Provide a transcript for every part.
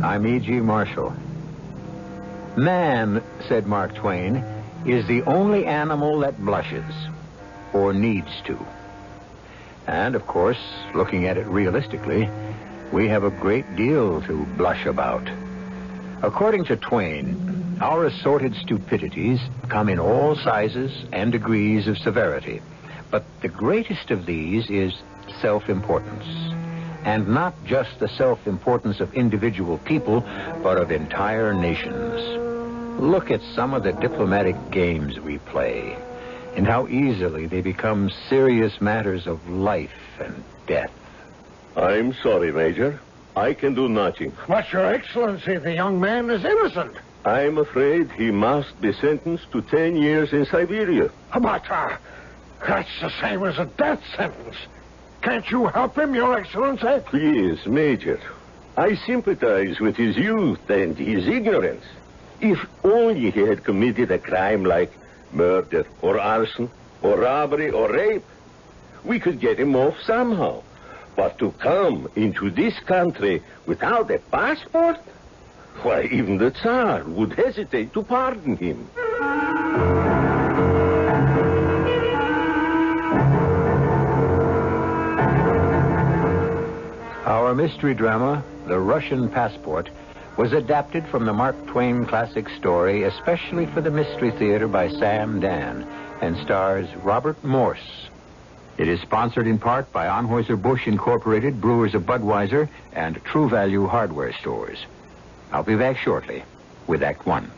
I'm E.G. Marshall. Man, said Mark Twain, is the only animal that blushes, or needs to. And, of course, looking at it realistically, we have a great deal to blush about. According to Twain, our assorted stupidities come in all sizes and degrees of severity. But the greatest of these is self-importance. And not just the self-importance of individual people, but of entire nations. Look at some of the diplomatic games we play, and how easily they become serious matters of life and death. I'm sorry, Major. I can do nothing. But, Your Excellency, the young man is innocent. I'm afraid he must be sentenced to 10 years in Siberia. But, that's the same as a death sentence. Can't you help him, Your Excellency? Please, Major. I sympathize with his youth and his ignorance. If only he had committed a crime like murder or arson or robbery or rape, we could get him off somehow. But to come into this country without a passport? Why, even the Tsar would hesitate to pardon him. Our mystery drama, The Russian Passport, was adapted from the Mark Twain classic story, especially for the Mystery Theater by Sam Dan, and stars Robert Morse. It is sponsored in part by Anheuser-Busch Incorporated, Brewers of Budweiser, and True Value Hardware Stores. I'll be back shortly with Act One.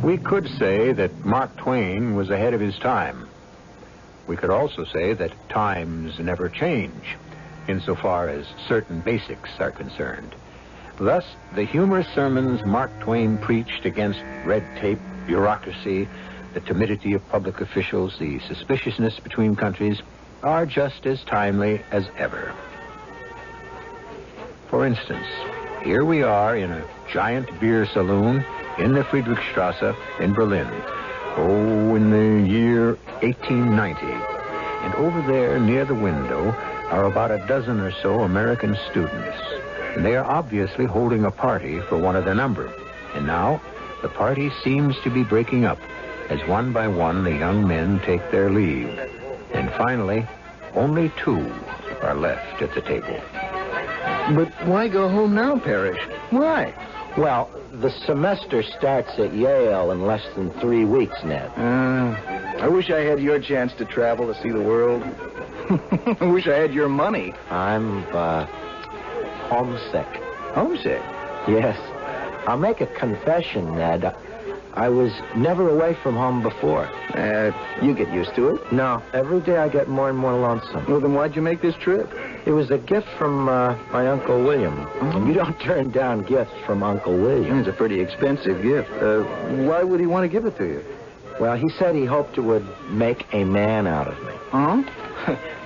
We could say that Mark Twain was ahead of his time. We could also say that times never change, insofar as certain basics are concerned. Thus, the humorous sermons Mark Twain preached against red tape, bureaucracy, the timidity of public officials, the suspiciousness between countries, are just as timely as ever. For instance, here we are in a giant beer saloon in the Friedrichstrasse in Berlin. Oh, in the year 1890. And over there, near the window, are about a dozen or so American students. And they are obviously holding a party for one of their number. And now, the party seems to be breaking up, as one by one the young men take their leave. And finally, only two are left at the table. But why go home now, Parrish? Why? Well, the semester starts at Yale in less than 3 weeks, Ned. I wish I had your chance to travel to see the world. I wish I had your money. I'm, homesick. Homesick? Yes. I'll make a confession, Ned. I was never away from home before. You get used to it. No, every day I get more and more lonesome. Well, then why'd you make this trip? It was a gift from my Uncle William. And you don't turn down gifts from Uncle William. It's a pretty expensive gift. Why would he want to give it to you? Well, he said he hoped it would make a man out of me. Huh?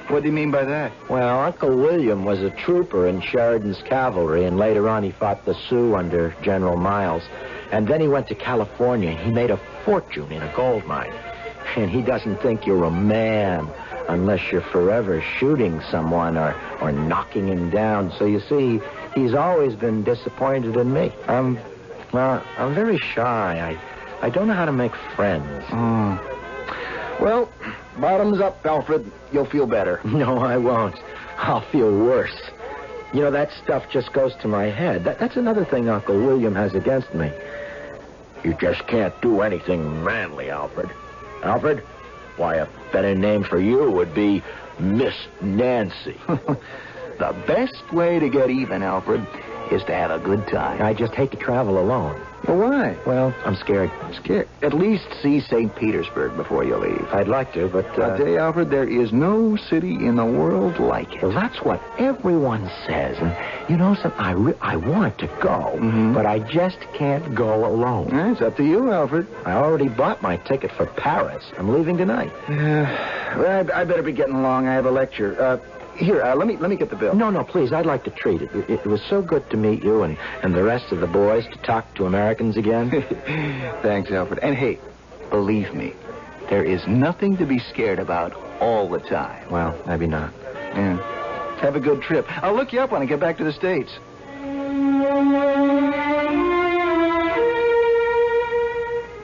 What do you mean by that? Well, Uncle William was a trooper in Sheridan's cavalry, and later on he fought the Sioux under General Miles. And then he went to California. He made a fortune in a gold mine. And he doesn't think you're a man unless you're forever shooting someone or knocking him down. So you see, he's always been disappointed in me. I'm very shy. I don't know how to make friends. Well, bottoms up, Alfred. You'll feel better. No, I won't. I'll feel worse. You know, that stuff just goes to my head. That's another thing Uncle William has against me. You just can't do anything manly, Alfred. Alfred? Why, a better name for you would be Miss Nancy. The best way to get even, Alfred, is to have a good time. I just hate to travel alone. Well, why? Well, I'm scared. Scared? At least see St. Petersburg before you leave. I'd like to, but... I'll tell you, Alfred, there is no city in the world like it. Well, that's what everyone says. And, you know, I want to go, but I just can't go alone. It's up to you, Alfred. I already bought my ticket for Paris. I'm leaving tonight. Well, I better be getting along. I have a lecture. Here, let me get the bill. No, please. I'd like to treat it. It was so good to meet you and the rest of the boys, to talk to Americans again. Thanks, Alfred. And hey, believe me, there is nothing to be scared about all the time. Well, maybe not. Yeah. Have a good trip. I'll look you up when I get back to the States.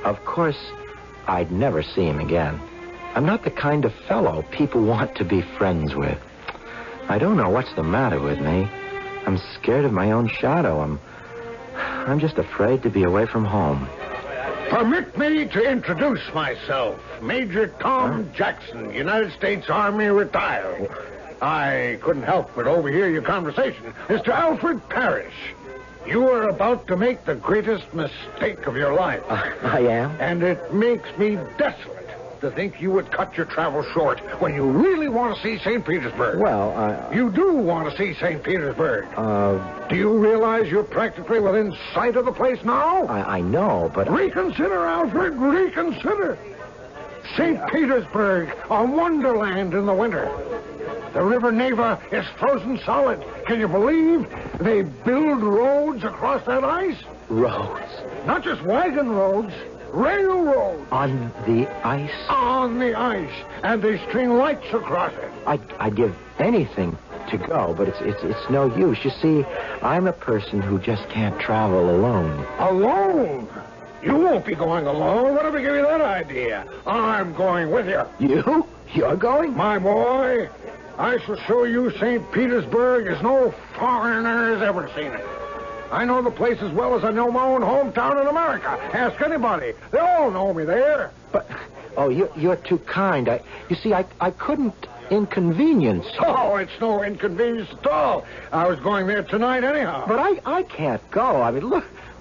Of course, I'd never see him again. I'm not the kind of fellow people want to be friends with. I don't know what's the matter with me. I'm scared of my own shadow. I'm just afraid to be away from home. Permit me to introduce myself. Major Tom Jackson, United States Army retired. I couldn't help but overhear your conversation. Mr. Alfred Parrish, you are about to make the greatest mistake of your life. I am? And it makes me desolate to think you would cut your travel short when you really want to see St. Petersburg. Well, You do want to see St. Petersburg. Do you realize you're practically within sight of the place now? I know, but... Reconsider, Alfred, reconsider. St. Petersburg, a wonderland in the winter. The river Neva is frozen solid. Can you believe they build roads across that ice? Roads? Not just wagon roads, railroads. On the ice? On the ice. And they string lights across it. I'd give anything to go, but it's no use. You see, I'm a person who just can't travel alone. Alone? You won't be going alone. Whatever gave you that idea? I'm going with you. You? You're going? My boy, I shall show you St. Petersburg as no foreigner has ever seen it. I know the place as well as I know my own hometown in America. Ask anybody. They all know me there. But, you're too kind. You see, I couldn't inconvenience you. Oh, it's no inconvenience at all. I was going there tonight anyhow. But I can't go. I mean,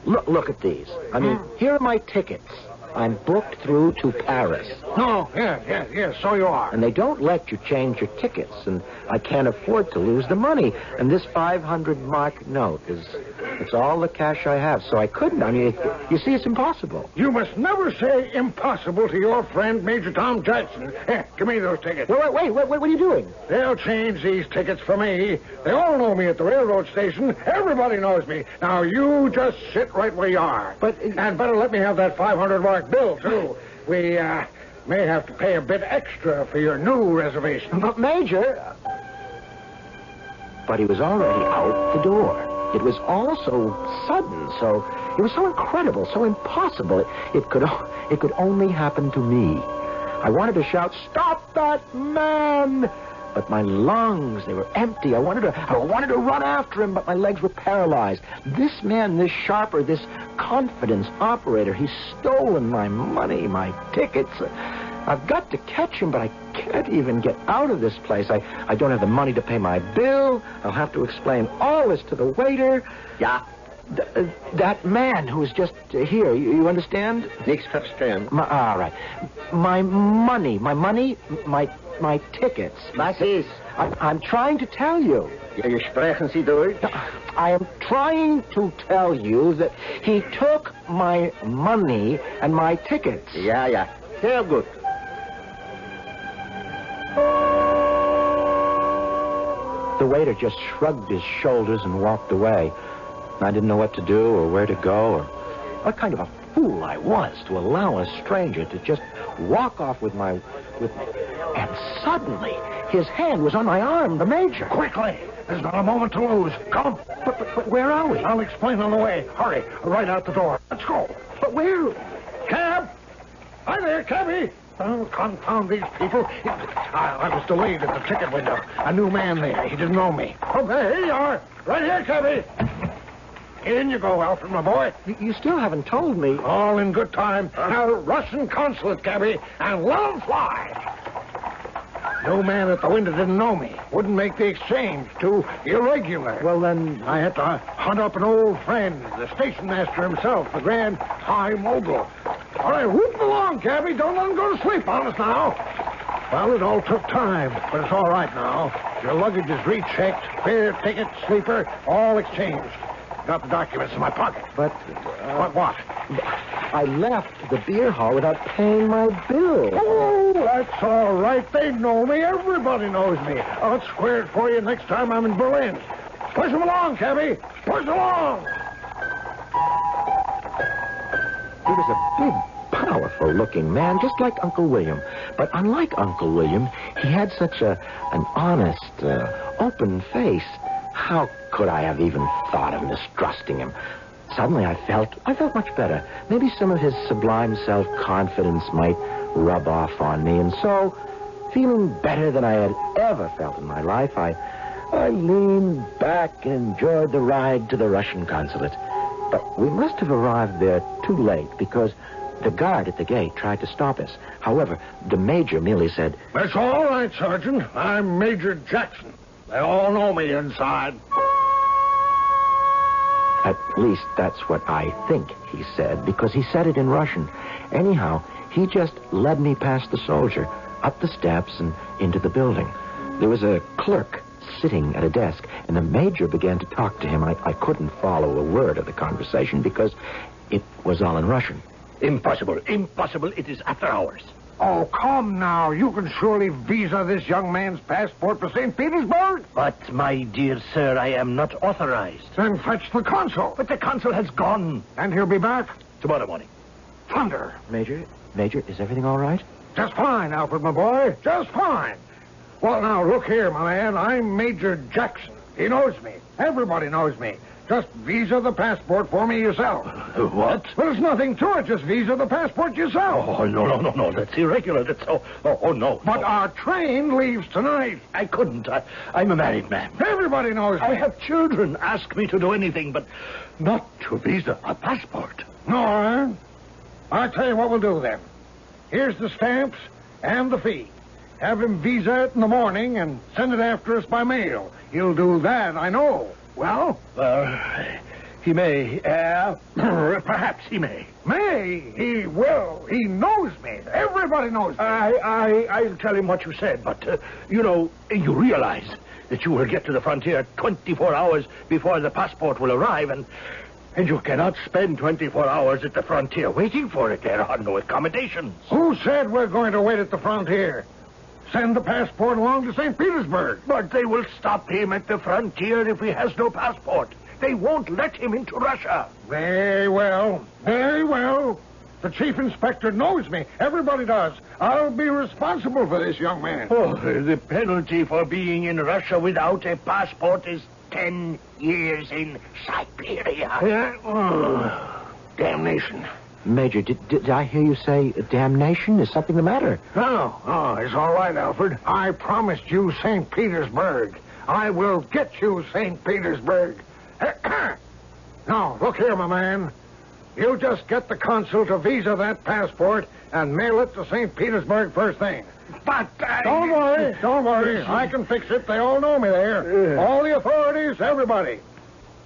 look at these. I mean, here are my tickets. I'm booked through to Paris. Oh, yes, so you are. And they don't let you change your tickets, and I can't afford to lose the money. And this 500-mark note it's all the cash I have, so I couldn't. I mean, you see, it's impossible. You must never say impossible to your friend, Major Tom Jackson. Here, give me those tickets. Wait, what are you doing? They'll change these tickets for me. They all know me at the railroad station. Everybody knows me. Now, you just sit right where you are. And better let me have that 500-mark bill, too. We, may have to pay a bit extra for your new reservation. But, Major... But he was already out the door. It was all so sudden, it was so incredible, so impossible. It could only happen to me. I wanted to shout, "Stop that man!" But my lungs, they were empty. I wanted to run after him, but my legs were paralyzed. This man, this sharper, this confidence operator, he's stolen my money, my tickets. I've got to catch him, but I can't even get out of this place. I don't have the money to pay my bill. I'll have to explain all this to the waiter. Ja. That man who's just here, you understand? Niks verstehen. All right. My money, my tickets. Was ist? I'm trying to tell you. Ja, sprechen Sie durch? I am trying to tell you that he took my money and my tickets. Ja. Sehr gut. The waiter just shrugged his shoulders and walked away. I didn't know what to do or where to go or what kind of a fool I was to allow a stranger to just walk off with me. And suddenly, his hand was on my arm, the Major. Quickly! There's not a moment to lose. Come. But where are we? I'll explain on the way. Hurry. Right out the door. Let's go. But where? Cab! Hi there, cabby! Oh, confound these people. I was delayed at the ticket window. A new man there. He didn't know me. Oh, here you are. Right here, cabby. In you go, Alfred, my boy. You still haven't told me. All in good time. Now, Russian consulate, cabby, and let 'em fly. No man at the window didn't know me. Wouldn't make the exchange. Too irregular. Well, then... I had to hunt up an old friend, the station master himself, the Grand High Mogul. All right, whoop along, cabby. Don't let him go to sleep on us now. Well, it all took time, but it's all right now. Your luggage is rechecked, fare, ticket, sleeper, all exchanged. Got the documents in my pocket. But... What? I left the beer hall without paying my bill. Oh, that's all right. They know me. Everybody knows me. I'll square it for you next time I'm in Berlin. Push him along, cabby. Push along. He was a big, powerful colorful-looking man, just like Uncle William. But unlike Uncle William, he had such an honest, open face. How could I have even thought of mistrusting him? Suddenly I felt much better. Maybe some of his sublime self-confidence might rub off on me. And so, feeling better than I had ever felt in my life, I leaned back and enjoyed the ride to the Russian consulate. But we must have arrived there too late because the guard at the gate tried to stop us. However, the major merely said, "That's all right, Sergeant. I'm Major Jackson. They all know me inside." At least that's what I think he said, because he said it in Russian. Anyhow, he just led me past the soldier, up the steps and into the building. There was a clerk sitting at a desk, and the major began to talk to him. I couldn't follow a word of the conversation because it was all in Russian. Impossible. It is after hours. Oh, come now. You can surely visa this young man's passport for St. Petersburg. But, my dear sir, I am not authorized. Then fetch the consul. But the consul has gone. And he'll be back? Tomorrow morning. Thunder. Major, is everything all right? Just fine, Alfred, my boy. Just fine. Well, now, look here, my man. I'm Major Jackson. He knows me. Everybody knows me. Just visa the passport for me yourself. What? Well, there's nothing to it. Just visa the passport yourself. Oh, no. That's irregular. That's so... Oh, no. But our train leaves tonight. I couldn't. I'm a married man. Everybody knows me. I have children. Ask me to do anything, but not to visa a passport. No, I'll tell you what we'll do then. Here's the stamps and the fee. Have him visa it in the morning and send it after us by mail. He'll do that, I know. Well? He may. Perhaps he may. May? He will. He knows me. Everybody knows me. I'll tell him what you said, but, you realize that you will get to the frontier 24 hours before the passport will arrive, and you cannot spend 24 hours at the frontier waiting for it. There are no accommodations. Who said we're going to wait at the frontier? Send the passport along to St. Petersburg. But they will stop him at the frontier if he has no passport. They won't let him into Russia. Very well. The chief inspector knows me. Everybody does. I'll be responsible for this young man. Oh, the penalty for being in Russia without a passport is 10 years in Siberia. Yeah? Oh, damnation. Major, did I hear you say damnation? Is something the matter? No, it's all right, Alfred. I promised you St. Petersburg. I will get you St. Petersburg. Now, look here, my man. You just get the consul to visa that passport and mail it to St. Petersburg first thing. But Don't worry. I can fix it. They all know me there. All the authorities, everybody.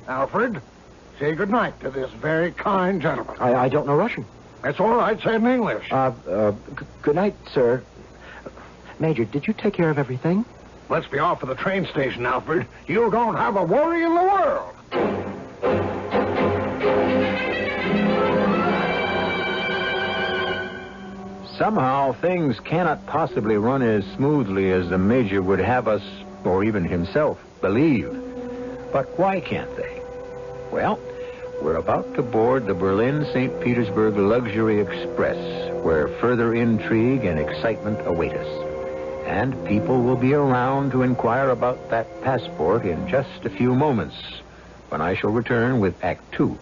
Alfred, say goodnight to this very kind gentleman. I don't know Russian. That's all right. Say it in English. Good night, sir. Major, did you take care of everything? Let's be off for the train station, Alfred. You don't have a worry in the world. Somehow, things cannot possibly run as smoothly as the Major would have us, or even himself, believe. But why can't they? Well, we're about to board the Berlin-St. Petersburg Luxury Express, where further intrigue and excitement await us. And people will be around to inquire about that passport in just a few moments, when I shall return with Act 2.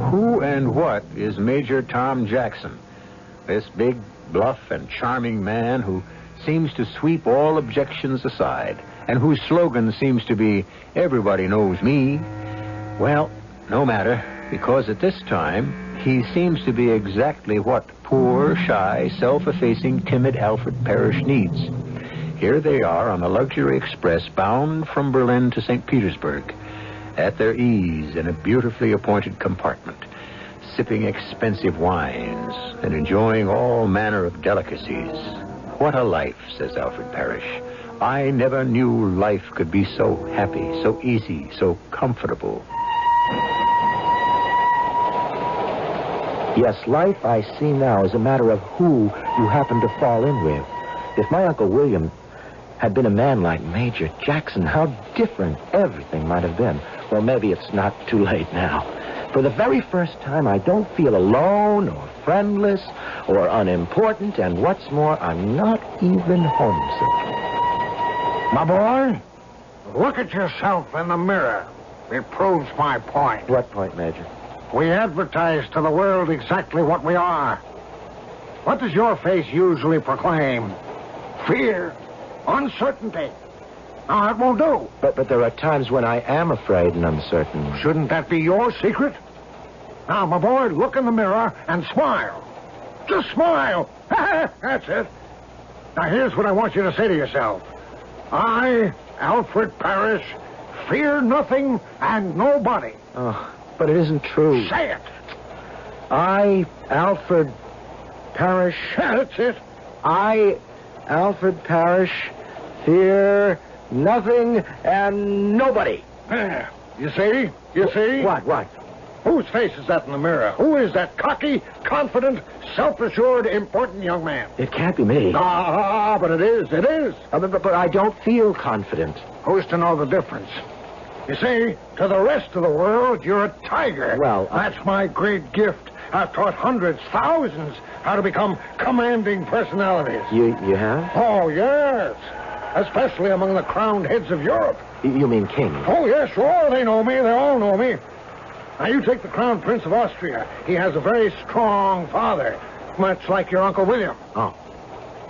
Who and what is Major Tom Jackson? This big, bluff, and charming man who seems to sweep all objections aside, and whose slogan seems to be, "Everybody knows me." Well, no matter, because at this time, he seems to be exactly what poor, shy, self-effacing, timid Alfred Parrish needs. Here they are on the Luxury Express, bound from Berlin to St. Petersburg, at their ease in a beautifully appointed compartment, sipping expensive wines and enjoying all manner of delicacies. What a life, says Alfred Parrish. I never knew life could be so happy, so easy, so comfortable. Yes, life I see now is a matter of who you happen to fall in with. If my Uncle William had been a man like Major Jackson, how different everything might have been. Well, maybe it's not too late now. For the very first time, I don't feel alone or friendless or unimportant, and what's more, I'm not even homesick. My boy, look at yourself in the mirror. It proves my point. What point, Major? We advertise to the world exactly what we are. What does your face usually proclaim? Fear, uncertainty. Now, that won't do. But there are times when I am afraid and uncertain. Shouldn't that be your secret? Now, my boy, look in the mirror and smile. Just smile. That's it. Now, here's what I want you to say to yourself. I, Alfred Parrish, fear nothing and nobody. Oh, but it isn't true. Say it. I, Alfred Parrish... That's it. I, Alfred Parrish, fear nothing and nobody. There. You see? You see? What? Whose face is that in the mirror? Who is that cocky, confident, self-assured, important young man? It can't be me. But it is. It is. But I don't feel confident. Who's to know the difference? You see, to the rest of the world, you're a tiger. Well, that's my great gift. I've taught hundreds, thousands, how to become commanding personalities. You have? Oh, yes. Especially among the crowned heads of Europe. You mean kings? Oh, yes, sure. They know me. They all know me. Now, you take the Crown Prince of Austria. He has a very strong father, much like your Uncle William. Oh.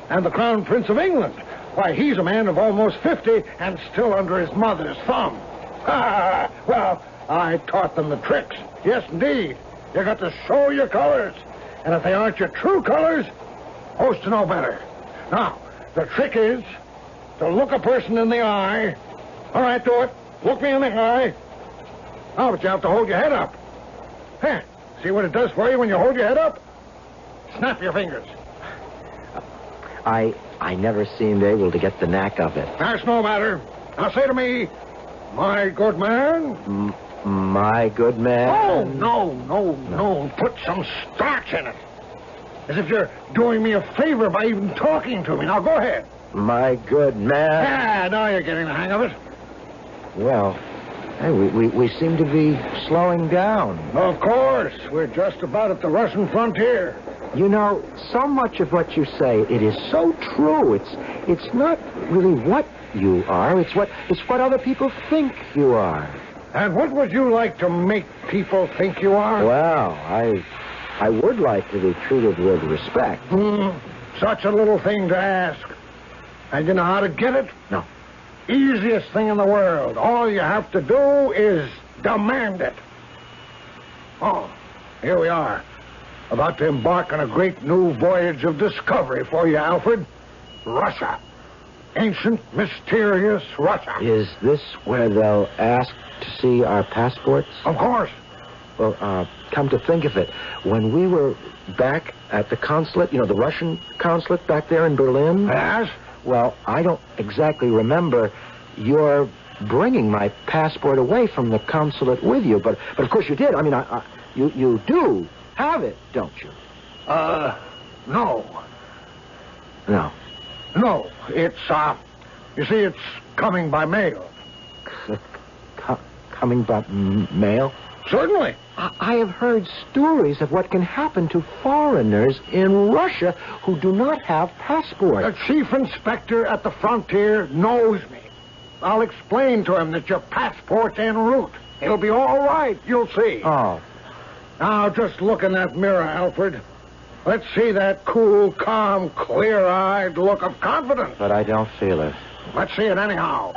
And the Crown Prince of England. Why, he's a man of almost 50 and still under his mother's thumb. Well, I taught them the tricks. Yes, indeed. You got to show your colors. And if they aren't your true colors, who's to know better? Now, the trick is to look a person in the eye. All right, do it. Look me in the eye. Oh, but you have to hold your head up. Huh. See what it does for you when you hold your head up? Snap your fingers. I never seemed able to get the knack of it. That's no matter. Now say to me, my good man. My good man? Oh, no. Put some starch in it. As if you're doing me a favor by even talking to me. Now go ahead. My good man. Now you're getting the hang of it. Well, hey, we seem to be slowing down. Of course. We're just about at the Russian frontier. You know, so much of what you say, it is so true. It's not really what you are. It's what other people think you are. And what would you like to make people think you are? Well, I would like to be treated with respect. Such a little thing to ask. And you know how to get it? No. Easiest thing in the world. All you have to do is demand it. Oh, here we are. About to embark on a great new voyage of discovery for you, Alfred. Russia. Ancient, mysterious Russia. Is this where they'll ask to see our passports? Of course. Well, come to think of it, when we were back at the consulate, the Russian consulate back there in Berlin? Yes? Well, I don't exactly remember your bringing my passport away from the consulate with you, but of course you did. I mean, you do have it, don't you? No. No. No, it's, you see, it's coming by mail. Coming by mail? Certainly. I have heard stories of what can happen to foreigners in Russia who do not have passports. The chief inspector at the frontier knows me. I'll explain to him that your passport's en route. It'll be all right, you'll see. Oh. Now, just look in that mirror, Alfred. Let's see that cool, calm, clear-eyed look of confidence. But I don't feel it. Let's see it anyhow.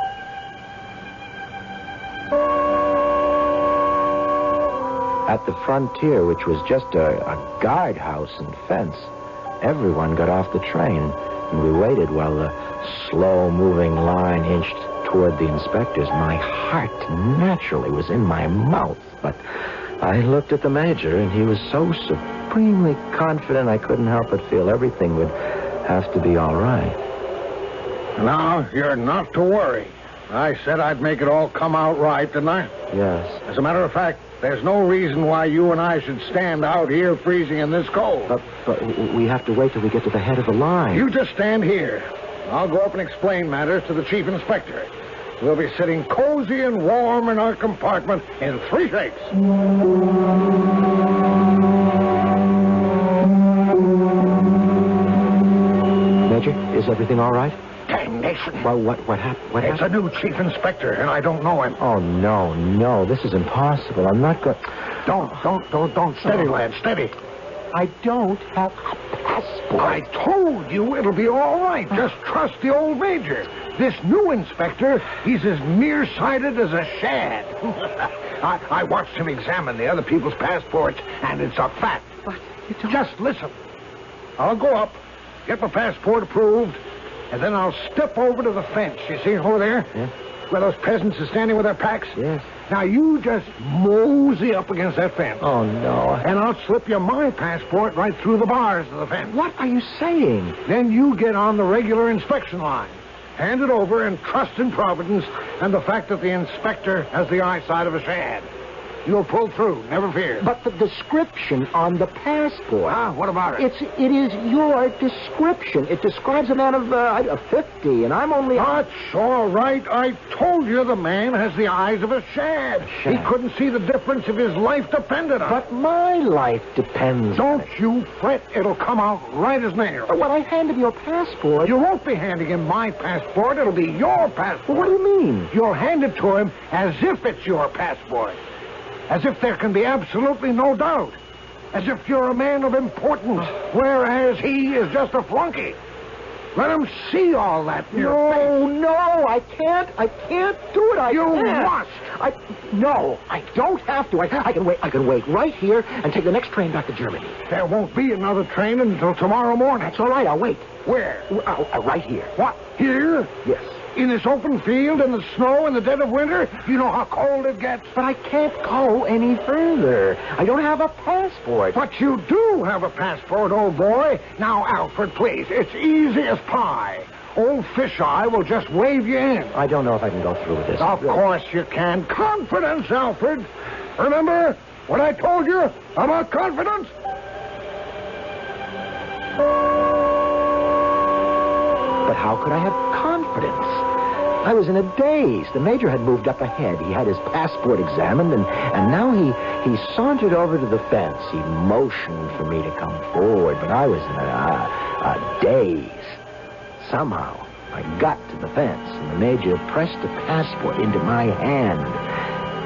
At the frontier, which was just a guardhouse and fence, everyone got off the train, and we waited while the slow-moving line inched toward the inspectors. My heart naturally was in my mouth, but I looked at the major, and he was so supremely confident I couldn't help but feel everything would have to be all right. Now, you're not to worry. I said I'd make it all come out right, didn't I? Yes. As a matter of fact, there's no reason why you and I should stand out here freezing in this cold. But we have to wait till we get to the head of the line. You just stand here. I'll go up and explain matters to the chief inspector. We'll be sitting cozy and warm in our compartment in 3 shakes. Major, is everything all right? Damnation. Well, what happened? What It's happened? a new chief inspector, and I don't know him. Oh, no. This is impossible. I'm not going... Don't. Steady, lad, steady. I don't have a passport. I told you it'll be all right. Just trust the old major. This new inspector, he's as nearsighted as a shad. I watched him examine the other people's passports, and it's a fact. But you don't... Just listen. I'll go up, get my passport approved, and then I'll step over to the fence. You see over there? Yeah. Where those peasants are standing with their packs? Yes. Now, you just mosey up against that fence. Oh, no. And I'll slip you my passport right through the bars of the fence. What are you saying? Then you get on the regular inspection line. Hand it over and trust in Providence and the fact that the inspector has the eyesight of a shad. You'll pull through, never fear. But the description on the passport... Ah, what about it? It is your description. It describes a man of 50, and I'm only... That's all right. I told you the man has the eyes of a shad. Shad. He couldn't see the difference if his life depended on it. But my life depends on Don't you fret. It'll come out right as nails. When I hand him your passport... You won't be handing him my passport. It'll be your passport. What do you mean? You'll hand it to him as if it's your passport. As if there can be absolutely no doubt. As if you're a man of importance, whereas he is just a flunky. Let him see all that in your face. No, I can't do it. You can't. must. No, I don't have to. I can wait right here and take the next train back to Germany. There won't be another train until tomorrow morning. That's all right, I'll wait. Where? Right here. What? Here? Yes. In this open field in the snow in the dead of winter? You know how cold it gets. But I can't go any further. I don't have a passport. But you do have a passport, old boy. Now, Alfred, please. It's easy as pie. Old Fisheye will just wave you in. I don't know if I can go through with this. Of course you can. Confidence, Alfred. Remember what I told you about confidence? But how could I have confidence? I was in a daze. The major had moved up ahead. He had his passport examined, and now he sauntered over to the fence. He motioned for me to come forward, but I was in a daze. Somehow, I got to the fence, and the major pressed the passport into my hand,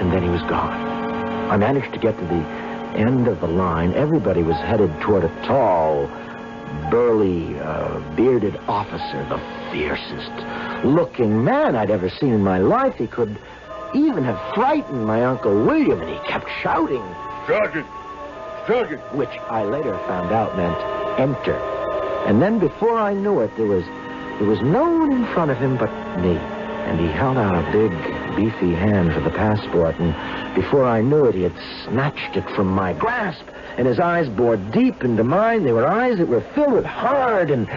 and then he was gone. I managed to get to the end of the line. Everybody was headed toward a tall, burly, bearded officer, the fiercest-looking man I'd ever seen in my life. He could even have frightened my Uncle William, and he kept shouting. Sergeant! Sergeant! Which I later found out meant enter. And then before I knew it, there was no one in front of him but me. And he held out a big, beefy hand for the passport, and before I knew it, he had snatched it from my grasp, and his eyes bored deep into mine. They were eyes that were filled with hard and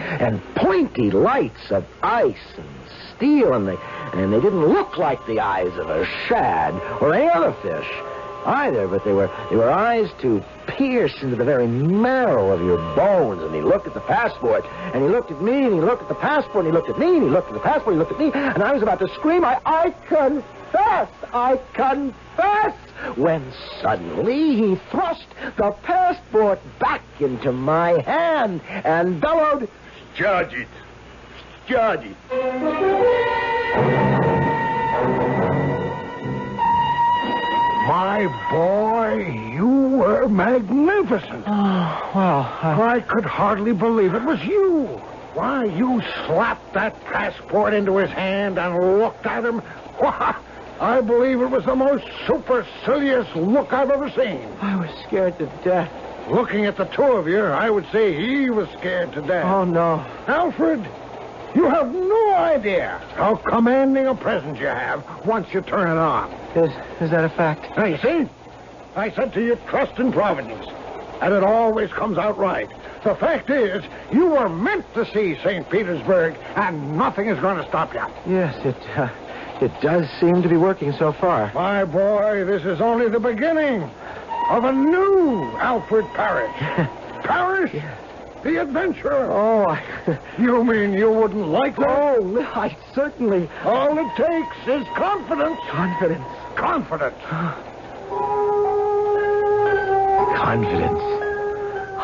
pointy lights of ice and steel, and they didn't look like the eyes of a shad or any other fish either, but they were eyes to pierce into the very marrow of your bones. And he looked at the passport, and he looked at me, and he looked at the passport, and he looked at me, and he looked at the passport, and he looked at me, and I was about to scream, I confess, when suddenly he thrust the passport back into my hand and bellowed, Charge it! Charge it! My boy, you were magnificent. Oh, well, I could hardly believe it was you. Why, you slapped that passport into his hand and looked at him. Why, I believe it was the most supercilious look I've ever seen. I was scared to death. Looking at the two of you, I would say he was scared to death. Oh, no. Alfred, you have no idea how commanding a presence you have once you turn it on. Is that a fact? Now, you see? I said to you, trust in Providence. And it always comes out right. The fact is, you were meant to see St. Petersburg, and nothing is going to stop you. Yes, it does seem to be working so far. My boy, this is only the beginning of a new Alfred Parrish. Parrish? the adventurer. Oh, You mean you wouldn't like that? Oh, I certainly... All it takes is confidence. Confidence. Confidence. Confidence.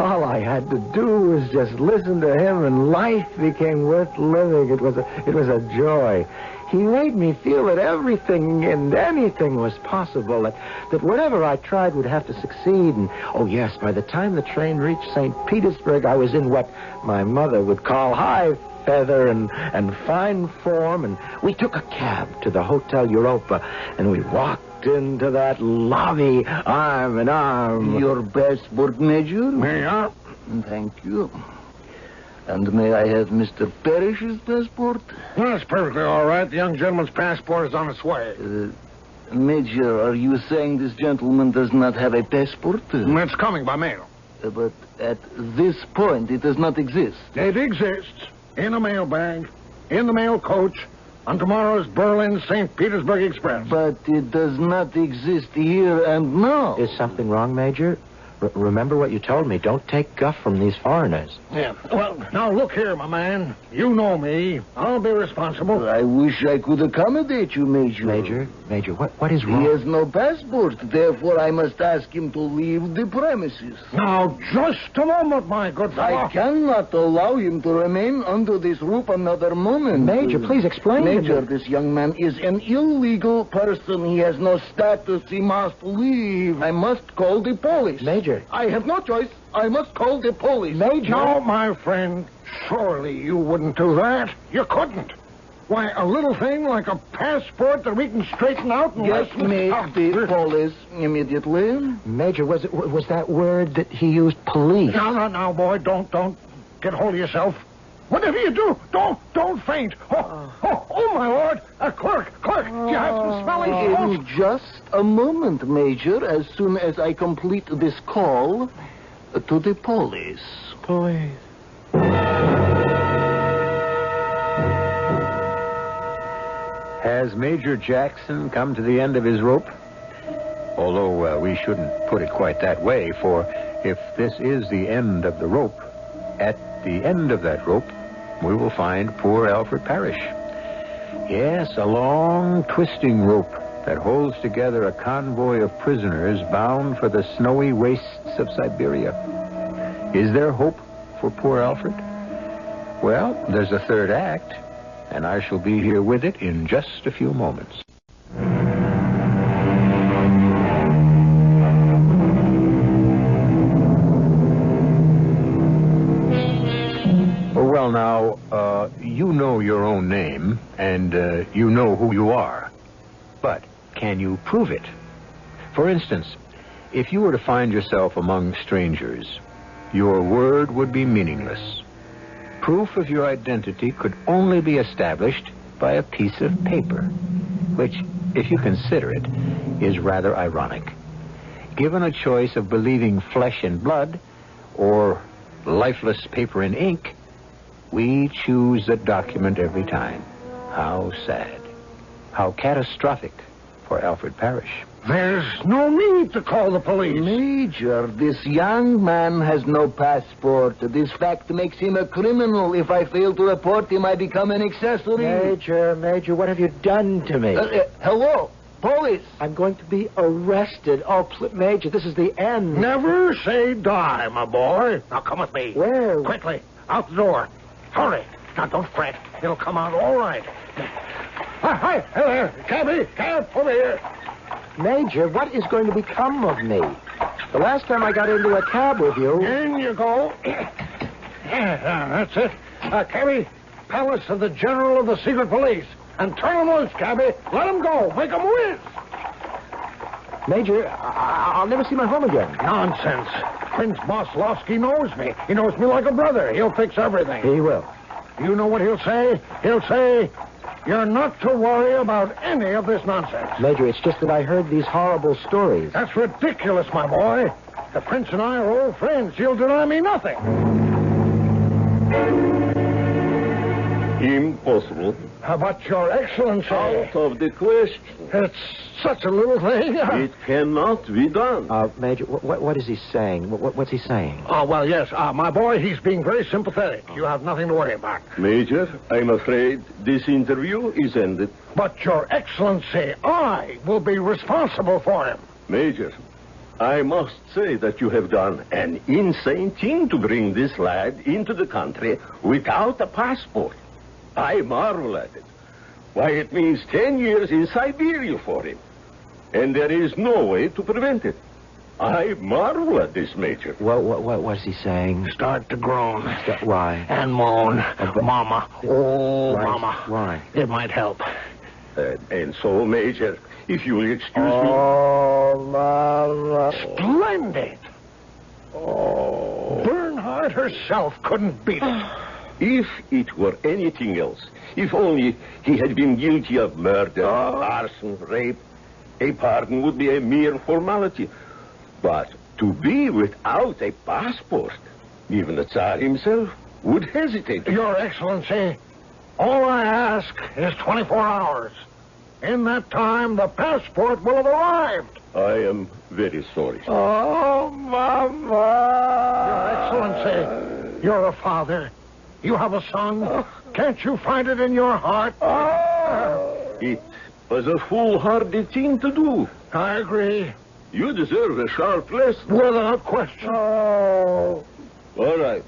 All I had to do was just listen to him, and life became worth living. It was a joy. He made me feel that everything and anything was possible, that whatever I tried would have to succeed. And, oh, yes, by the time the train reached St. Petersburg, I was in what my mother would call high feather and fine form, and we took a cab to the Hotel Europa, and we walked into that lobby arm in arm. Your passport, Major? May I? Thank you. And may I have Mr. Parrish's passport? That's perfectly all right. The young gentleman's passport is on its way. Major, are you saying this gentleman does not have a passport? It's coming by mail. But at this point, it does not exist. It exists in a mail bag, in the mail coach, on tomorrow's Berlin-St. Petersburg Express. But it does not exist here and now. Is something wrong, Major? Remember what you told me. Don't take guff from these foreigners. Yeah. Well, now look here, my man. You know me. I'll be responsible. I wish I could accommodate you, Major. Major, what is wrong? He has no passport. Therefore, I must ask him to leave the premises. Now, just a moment, my good fellow. I cannot allow him to remain under this roof another moment. Major, please explain. Major, this young man is an illegal person. He has no status. He must leave. I must call the police. Major. I have no choice. I must call the police. Major. No, my friend. Surely you wouldn't do that. You couldn't. Why, a little thing like a passport that we can straighten out and Get me the police immediately. Major, was that word that he used, police? No, boy. Don't get hold of yourself. Whatever you do, don't faint. Oh, my lord. Clerk, do you have some smelling salts? In just a moment, Major, as soon as I complete this call to the police. Police. Has Major Jackson come to the end of his rope? Although we shouldn't put it quite that way, for if this is the end of the rope, at the end of that rope, we will find poor Alfred Parrish. Yes, a long, twisting rope that holds together a convoy of prisoners bound for the snowy wastes of Siberia. Is there hope for poor Alfred? Well, there's a third act, and I shall be here with it in just a few moments. Well, now, you know your own name, and you know who you are. But can you prove it? For instance, if you were to find yourself among strangers, your word would be meaningless. Proof of your identity could only be established by a piece of paper, which, if you consider it, is rather ironic. Given a choice of believing flesh and blood or lifeless paper and ink, we choose a document every time. How sad. How catastrophic for Alfred Parrish. There's no need to call the police. Major, this young man has no passport. This fact makes him a criminal. If I fail to report him, I become an accessory. Major, what have you done to me? Hello? Police. I'm going to be arrested. Oh, Major, this is the end. Never say die, my boy. Now come with me. Where? Quickly. Out the door. Hurry. Now don't fret. It'll come out all right. Hi, there. Cabby, cab, over here. Major, what is going to become of me? The last time I got into a cab with you... In you go. That's it. Cabby, palace of the General of the Secret Police. And turn them loose, Cabby. Let them go. Make them whiz. Major, I'll never see my home again. Nonsense. Prince Boslowski knows me. He knows me like a brother. He'll fix everything. He will. You know what he'll say? He'll say, you're not to worry about any of this nonsense. Major, it's just that I heard these horrible stories. That's ridiculous, my boy. The prince and I are old friends. He'll deny me nothing. Impossible. But, Your Excellency... Out of the question. It's such a little thing. It cannot be done. Major, what is he saying? What's he saying? Oh, well, yes. My boy, he's being very sympathetic. You have nothing to worry about. Major, I'm afraid this interview is ended. But, Your Excellency, I will be responsible for him. Major, I must say that you have done an insane thing to bring this lad into the country without a passport. I marvel at it. Why, it means 10 years in Siberia for him. And there is no way to prevent it. I marvel at this, Major. What's he saying? Start to groan. Why? And moan. Mama. Oh, Why? Mama. Why? It might help. And so, Major, if you will excuse me... Oh, Mama. Splendid. Oh. Bernhardt herself couldn't beat it. If it were anything else, if only he had been guilty of murder, arson, rape, a pardon would be a mere formality. But to be without a passport, even the Tsar himself would hesitate. Your Excellency, all I ask is 24 hours. In that time, the passport will have arrived. I am very sorry. Oh, Mama! Your Excellency, you're a father. You have a son. Can't you find it in your heart? It was a foolhardy thing to do. I agree. You deserve a sharp lesson. Without question. All right.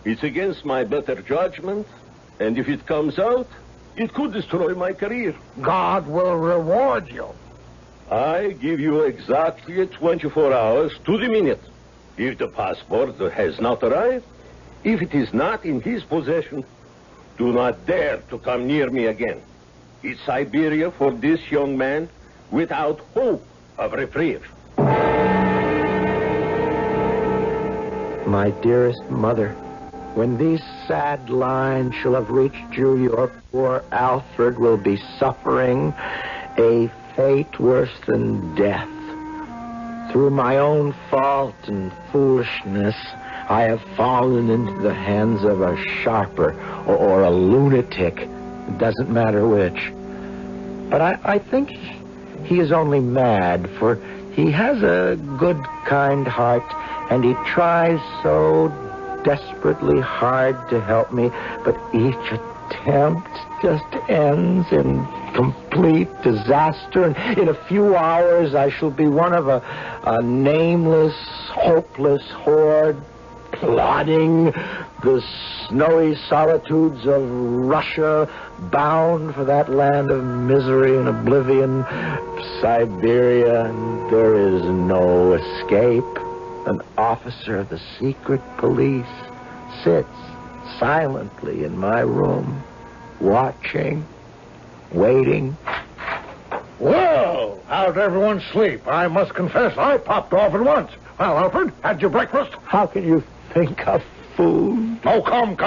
It's against my better judgment, and if it comes out, it could destroy my career. God will reward you. I give you exactly 24 hours to the minute. If the passport has not arrived, if it is not in his possession, do not dare to come near me again. It's Siberia for this young man without hope of reprieve. My dearest mother, when these sad lines shall have reached you, your poor Alfred will be suffering a fate worse than death. Through my own fault and foolishness, I have fallen into the hands of a sharper or a lunatic. It doesn't matter which. But I think he is only mad, for he has a good, kind heart, and he tries so desperately hard to help me, but each attempt just ends in complete disaster, and in a few hours I shall be one of a nameless, hopeless horde plodding the snowy solitudes of Russia, bound for that land of misery and oblivion, Siberia, and there is no escape. An officer of the secret police sits silently in my room, watching, waiting. Well, how'd everyone sleep? I must confess, I popped off at once. Well, Alfred, had your breakfast? How can you think of food? Oh, come.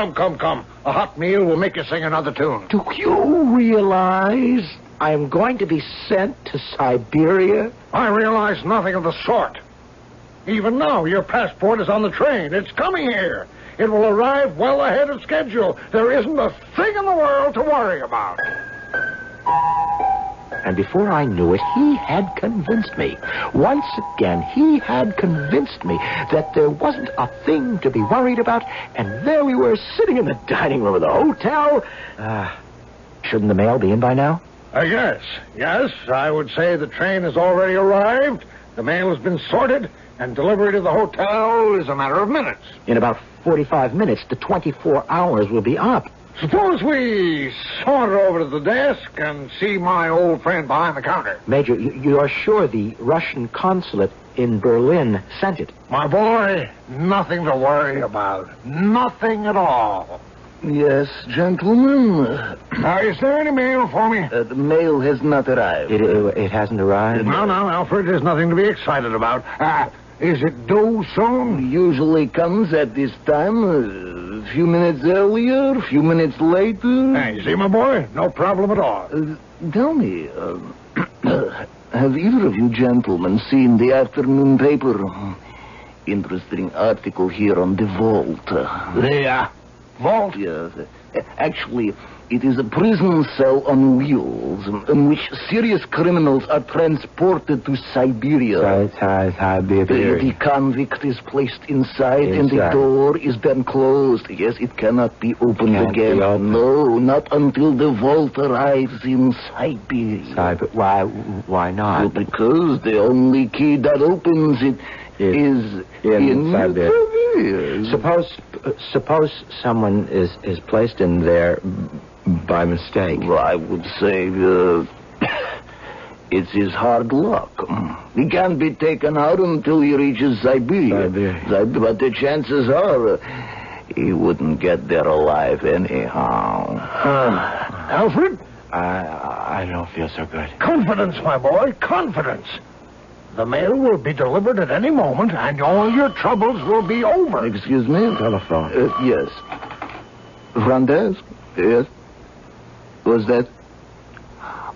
A hot meal will make you sing another tune. Do you realize I am going to be sent to Siberia? I realize nothing of the sort. Even now, your passport is on the train. It's coming here. It will arrive well ahead of schedule. There isn't a thing in the world to worry about. And before I knew it, he had convinced me. Once again, he had convinced me that there wasn't a thing to be worried about, and there we were sitting in the dining room of the hotel. Shouldn't the mail be in by now? Yes, I would say the train has already arrived. The mail has been sorted, and delivery to the hotel is a matter of minutes. In about 45 minutes, the 24 hours will be up. Suppose we saunter over to the desk and see my old friend behind the counter. Major, you are sure the Russian consulate in Berlin sent it? My boy, nothing to worry about. Nothing at all. Yes, gentlemen. Is there any mail for me? The mail has not arrived. It hasn't arrived? No, Alfred, there's nothing to be excited about. Is it due soon? Usually comes at this time, a few minutes earlier, a few minutes later. Hey, you see, my boy? No problem at all. Tell me, have either of you gentlemen seen the afternoon paper? Interesting article here on the vault. The vault? Yes. Actually, It is a prison cell on wheels in which serious criminals are transported to Siberia. Siberia. The convict is placed inside, and the door is then closed. Yes, it cannot be opened again. No, not until the vault arrives in Siberia. Why not? Well, because the only key that opens it is in Siberia. Suppose someone is placed in there by mistake. Well, I would say it's his hard luck. He can't be taken out until he reaches Siberia. But the chances are he wouldn't get there alive anyhow. Alfred? I don't feel so good. Confidence, my boy, confidence. The mail will be delivered at any moment, and all your troubles will be over. Excuse me? Telephone. Yes. Front desk? Yes. What's that?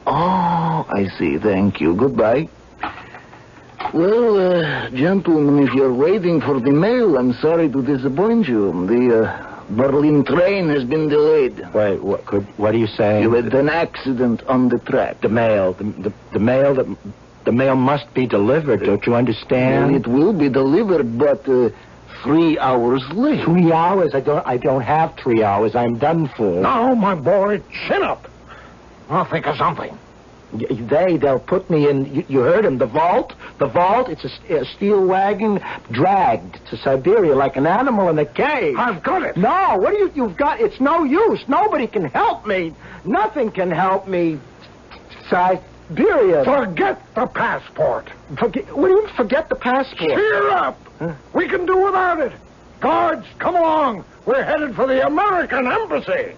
Oh, I see. Thank you. Goodbye. Well, gentlemen, if you're waiting for the mail, I'm sorry to disappoint you. The Berlin train has been delayed. Wait, what are you saying? You had an accident on the track. The mail. The mail must be delivered, don't you understand? Well, it will be delivered, but 3 hours late. 3 hours? I don't have 3 hours. I'm done for. Now, my boy, chin up. I'll think of something. They'll put me in, you heard him, the vault. The vault, it's a steel wagon dragged to Siberia like an animal in a cage. I've got it. No, what do you've got? It's no use. Nobody can help me. Nothing can help me. Siberia. Forget the passport. What do you mean, forget the passport? Cheer up. Huh? We can do without it. Guards, come along. We're headed for the American Embassy.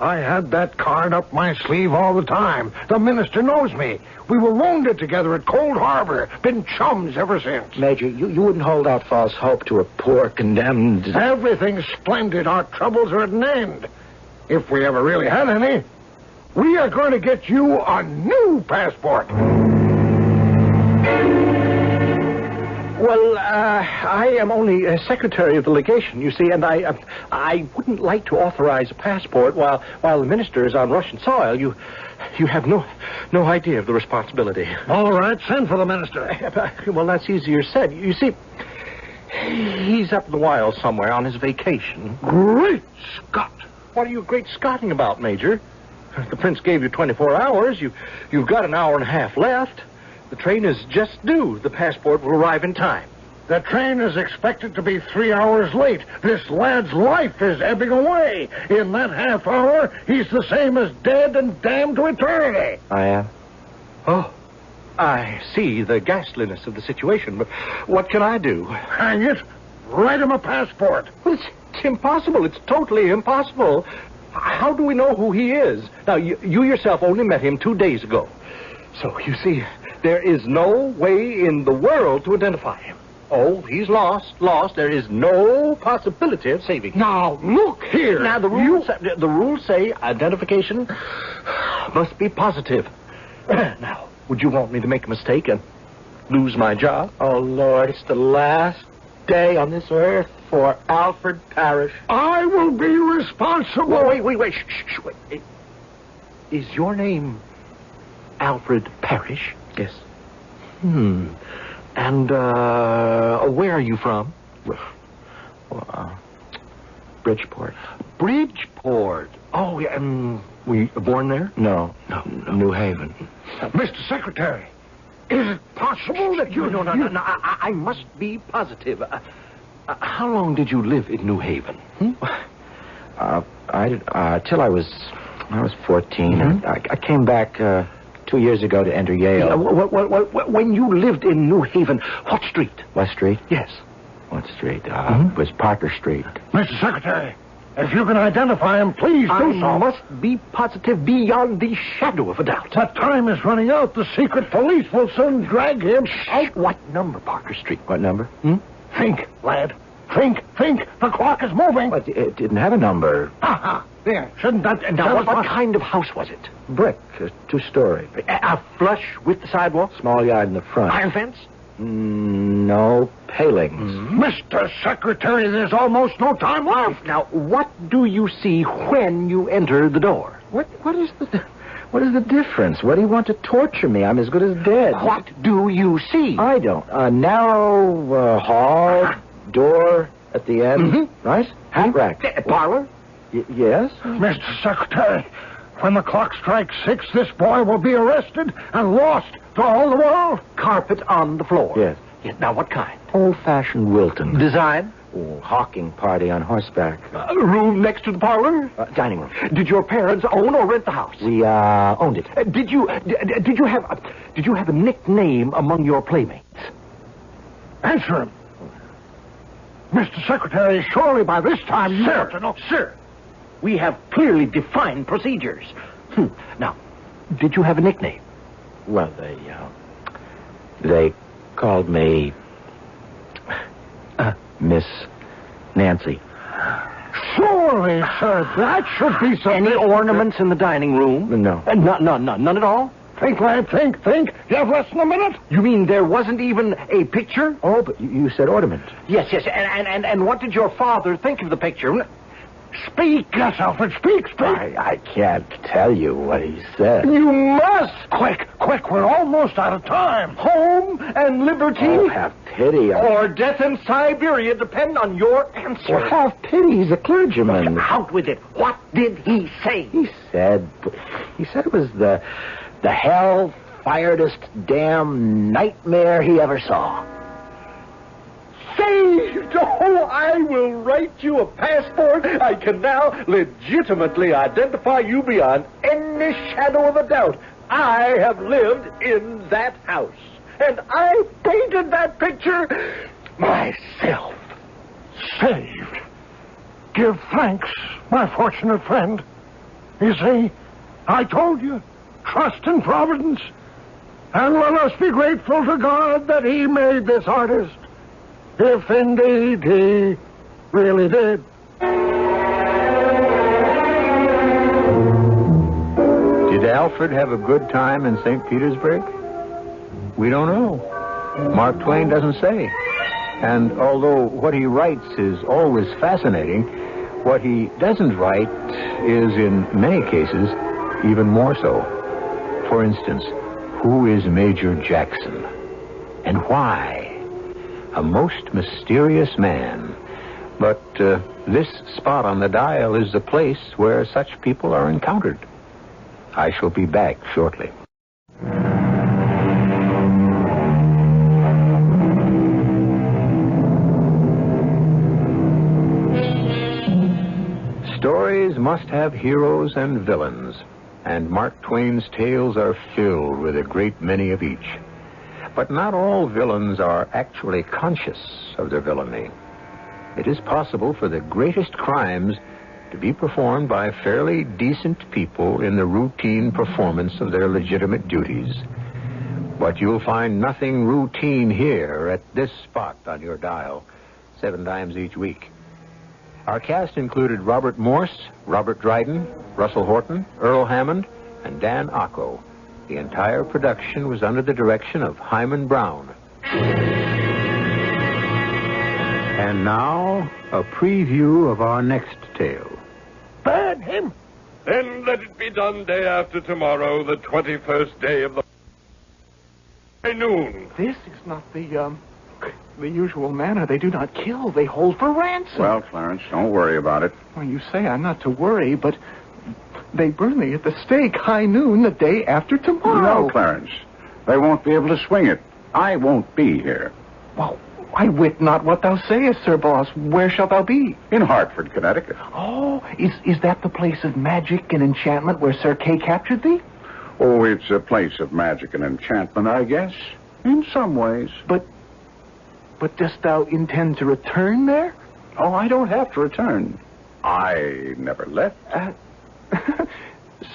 I had that card up my sleeve all the time. The minister knows me. We were wounded together at Cold Harbor. Been chums ever since. Major, you wouldn't hold out false hope to a poor condemned... Everything's splendid. Our troubles are at an end. If we ever really had any, we are going to get you a new passport. Well, I am only secretary of the legation, you see, and I wouldn't like to authorize a passport while the minister is on Russian soil. You have no idea of the responsibility. All right, send for the minister. Well, that's easier said. You see, he's up in the wilds somewhere on his vacation. Great Scott! What are you great Scotting about, Major? The prince gave you 24 hours. You've got an hour and a half left. The train is just due. The passport will arrive in time. The train is expected to be 3 hours late. This lad's life is ebbing away. In that half hour, he's the same as dead and damned to eternity. I am? Oh, I see the ghastliness of the situation, but what can I do? Hang it. Write him a passport. Well, it's impossible. It's totally impossible. How do we know who he is? Now, you yourself only met him 2 days ago. So, you see, there is no way in the world to identify him. Oh, he's lost. There is no possibility of saving him. Now, look here. Now, the rules say identification must be positive. Now, would you want me to make a mistake and lose my job? Oh, Lord, it's the last day on this earth for Alfred Parrish. I will be responsible. Wait. Shh, wait. Is your name Alfred Parrish? Yes. And, where are you from? Bridgeport. Bridgeport? Oh, yeah, were you born there? No. New Haven. Mr. Secretary, is it possible that you... No, I must be positive. How long did you live in New Haven? Till I was 14. Mm-hmm. I came back 2 years ago to enter Yale. When you lived in New Haven, what street? West Street? Yes. What street? It was Parker Street. Mr. Secretary, if you can identify him, please do so. I must be positive beyond the shadow of a doubt. But time is running out. The secret police will soon drag him out. What number, Parker Street? What number? Think, lad. Think. The clock is moving. But it didn't have a number. There. Shouldn't that... Now, what kind of house was it? Brick, 2-story. Flush with the sidewalk? Small yard in the front. Iron fence? No palings. Mr. Secretary, there's almost no time left. Now, what do you see when you enter the door? What is the difference? What do you want to torture me? I'm as good as dead. What do you see? I don't. A narrow hall, door at the end, right? Hat rack. Parlor? Yes? Mr. Secretary, when the clock strikes 6, this boy will be arrested and lost to all the world. Carpet on the floor. Yes. Now, what kind? Old-fashioned Wilton. Design? Oh, hawking party on horseback. Room next to the parlor? Dining room. Did your parents own or rent the house? We owned it. Did you have a nickname among your playmates? Answer him. Mr. Secretary, surely by this time you ought to know. Sir, we have clearly defined procedures. Now, did you have a nickname? Well, they called me Miss Nancy. Surely, sir, that should be something. Any ornaments in the dining room? No. None at all? Think, lad, think. You have less than a minute? You mean there wasn't even a picture? Oh, but you said ornament. Yes. And what did your father think of the picture? Speak. Yes, Alfred, speak. I can't tell you what he said. You must. Quick, we're almost out of time. Home and liberty? Oh, have pity. Or death in Siberia depend on your answer. Well, have pity. He's a clergyman. Out with it. What did he say? He said it was the hell-firedest damn nightmare he ever saw. Saved! Oh, I will write you a passport. I can now legitimately identify you beyond any shadow of a doubt. I have lived in that house. And I painted that picture myself. Saved. Give thanks, my fortunate friend. You see, I told you, trust in Providence. And let us be grateful to God that he made this artist. If indeed he really did. Did Alfred have a good time in St. Petersburg? We don't know. Mark Twain doesn't say. And although what he writes is always fascinating, what he doesn't write is, in many cases, even more so. For instance, who is Major Jackson? And why? A most mysterious man. But this spot on the dial is the place where such people are encountered. I shall be back shortly. Stories must have heroes and villains, and Mark Twain's tales are filled with a great many of each. But not all villains are actually conscious of their villainy. It is possible for the greatest crimes to be performed by fairly decent people in the routine performance of their legitimate duties. But you'll find nothing routine here at this spot on your dial, 7 times each week. Our cast included Robert Morse, Robert Dryden, Russell Horton, Earl Hammond, and Dan Ocko. The entire production was under the direction of Himan Brown. And now, a preview of our next tale. Burn him! Then let it be done day after tomorrow, the 21st day of the noon. This is not the usual manner. They do not kill. They hold for ransom. Well, Clarence, don't worry about it. Well, you say I'm not to worry, but they burn me at the stake high noon the day after tomorrow. No, Clarence. They won't be able to swing it. I won't be here. Well, I wit not what thou sayest, Sir Boss. Where shalt thou be? In Hartford, Connecticut. Oh, is that the place of magic and enchantment where Sir Kay captured thee? Oh, it's a place of magic and enchantment, I guess. In some ways. But dost thou intend to return there? Oh, I don't have to return. I never left.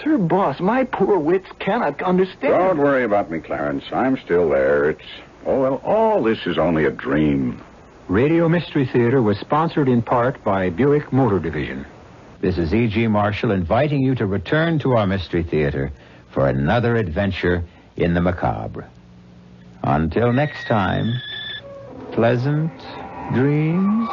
Sir Boss, my poor wits cannot understand. Don't worry about me, Clarence. I'm still there. All this is only a dream. Radio Mystery Theater was sponsored in part by Buick Motor Division. This is E.G. Marshall inviting you to return to our Mystery Theater for another adventure in the macabre. Until next time, pleasant dreams.